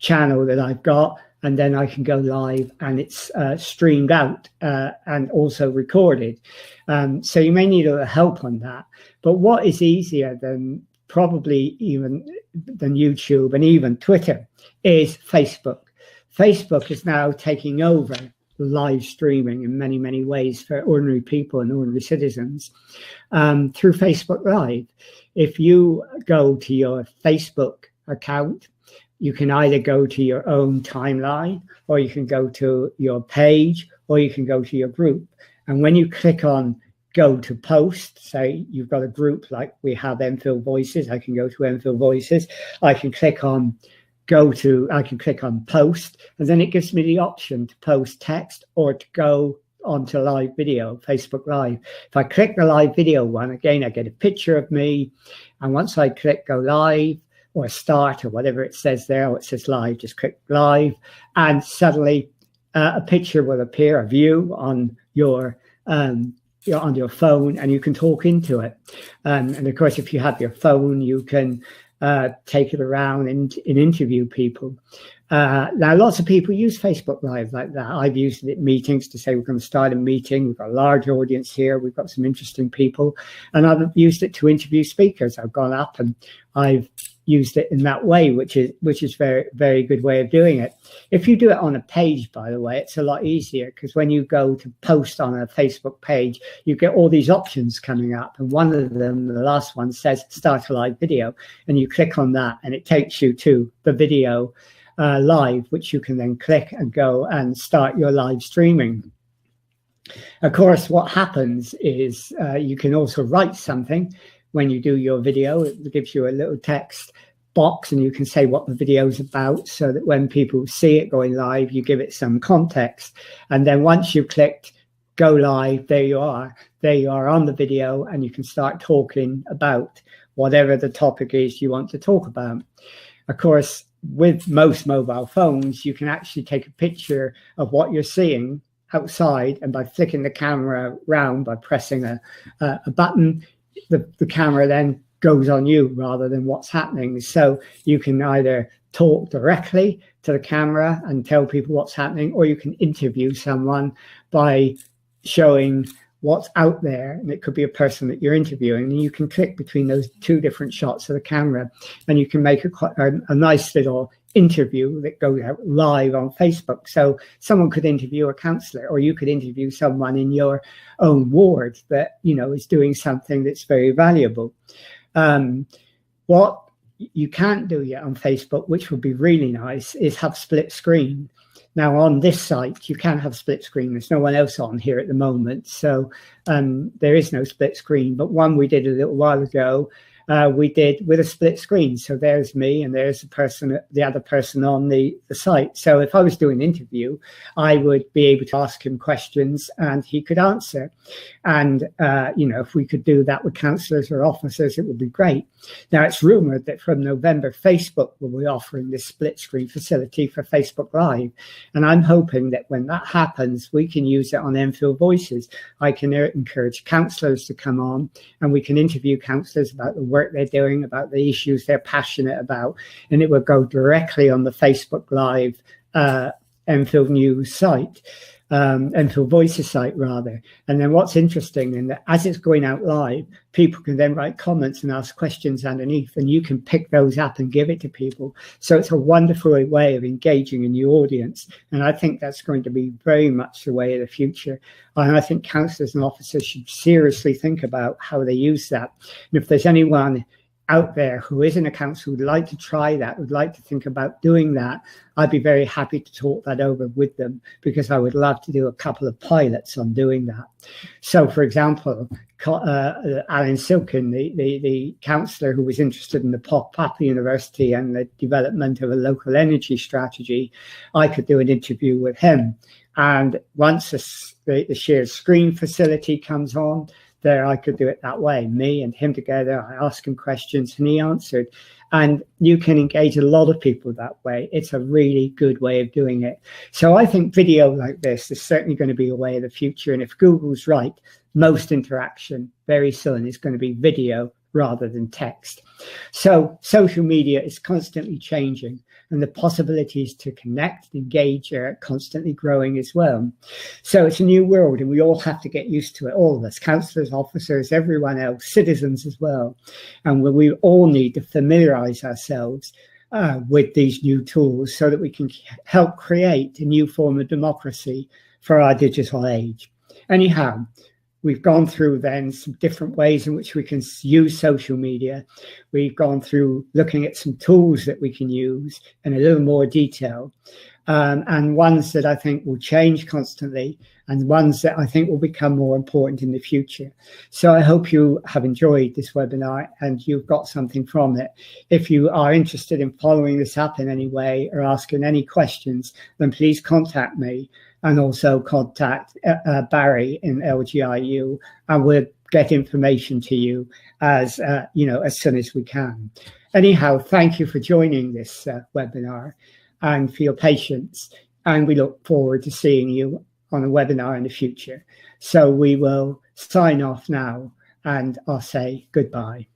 channel that I've got, and then I can go live, and it's streamed out and also recorded. So you may need a little help on that. But what is easier than probably even than YouTube and even Twitter is Facebook. Facebook is now taking over live streaming in many, many ways for ordinary people and ordinary citizens through Facebook Live. If you go to your Facebook account, you can either go to your own timeline, or you can go to your page, or you can go to your group. And when you click on go to post, say you've got a group like we have MPhil Voices, I can go to MPhil Voices. I can click on post, and then it gives me the option to post text or to go onto live video, Facebook Live. If I click the live video one, again, I get a picture of me. And once I click go live or start or whatever it says there, or it says live, just click live, and suddenly a picture will appear of you on your phone, and you can talk into it. And of course, if you have your phone, you can take it around and interview people. Now, lots of people use Facebook Live like that. I've used it at meetings to say we're going to start a meeting. We've got a large audience here. We've got some interesting people. And I've used it to interview speakers. I've gone up and I've used it in that way, which is very, very good way of doing it. If you do it on a page, by the way, it's a lot easier, because when you go to post on a Facebook page, you get all these options coming up, and one of them, the last one, says start a live video, and you click on that and it takes you to the video live, which you can then click and go and start your live streaming. Of course, what happens is you can also write something when you do your video. It gives you a little text box, and you can say what the video is about, so that when people see it going live, you give it some context. And then once you've clicked go live, there you are on the video, and you can start talking about whatever the topic is you want to talk about. Of course, with most mobile phones, you can actually take a picture of what you're seeing outside, and by flicking the camera around, by pressing a button, the camera then goes on you rather than what's happening. So you can either talk directly to the camera and tell people what's happening, or you can interview someone by showing what's out there, and it could be a person that you're interviewing, and you can click between those two different shots of the camera, and you can make a nice little interview that goes out live on Facebook. So someone could interview a councillor, or you could interview someone in your own ward that, you know, is doing something that's very valuable. What you can't do yet on Facebook, which would be really nice, is have split screen. Now, on this site, you can have split screen. There's no one else on here at the moment, so there is no split screen. But one we did a little while ago, we did with a split screen. So there's me, and there's the other person on the site. So if I was doing an interview, I would be able to ask him questions and he could answer. And, you know, if we could do that with councillors or officers, it would be great. Now, it's rumoured that from November, Facebook will be offering this split screen facility for Facebook Live. And I'm hoping that when that happens, we can use it on Enfield Voices. I can encourage councillors to come on, and we can interview councillors about the work they're doing, about the issues they're passionate about, and it will go directly on the Facebook Live Enfield News site, Enfield Voices site rather. And then what's interesting in that, as it's going out live, people can then write comments and ask questions underneath, and you can pick those up and give it to people. So it's a wonderful way of engaging a new audience, and I think that's going to be very much the way of the future. And I think councillors and officers should seriously think about how they use that. And if there's anyone out there who is in a council would like to try that, would like to think about doing that, I'd be very happy to talk that over with them, because I would love to do a couple of pilots on doing that. So, for example, Alan Silkin, the councillor who was interested in the Papa University and the development of a local energy strategy, I could do an interview with him. And once the shared screen facility comes on, there I could do it that way, me and him together. I asked him questions and he answered. And you can engage a lot of people that way. It's a really good way of doing it. So I think video like this is certainly going to be a way of the future. And if Google's right, most interaction very soon is going to be video rather than text. So social media is constantly changing, and the possibilities to connect and engage are constantly growing as well. So it's a new world, and we all have to get used to it, all of us, councillors, officers, everyone else, citizens as well. And we all need to familiarise ourselves with these new tools so that we can help create a new form of democracy for our digital age. Anyhow, we've gone through then some different ways in which we can use social media. We've gone through looking at some tools that we can use in a little more detail, and ones that I think will change constantly, and ones that I think will become more important in the future. So I hope you have enjoyed this webinar and you've got something from it. If you are interested in following this up in any way or asking any questions, then please contact me, and also contact Barry in LGIU, and we'll get information to you as soon as we can. Anyhow, thank you for joining this webinar and for your patience, and we look forward to seeing you on a webinar in the future. So we will sign off now, and I'll say goodbye.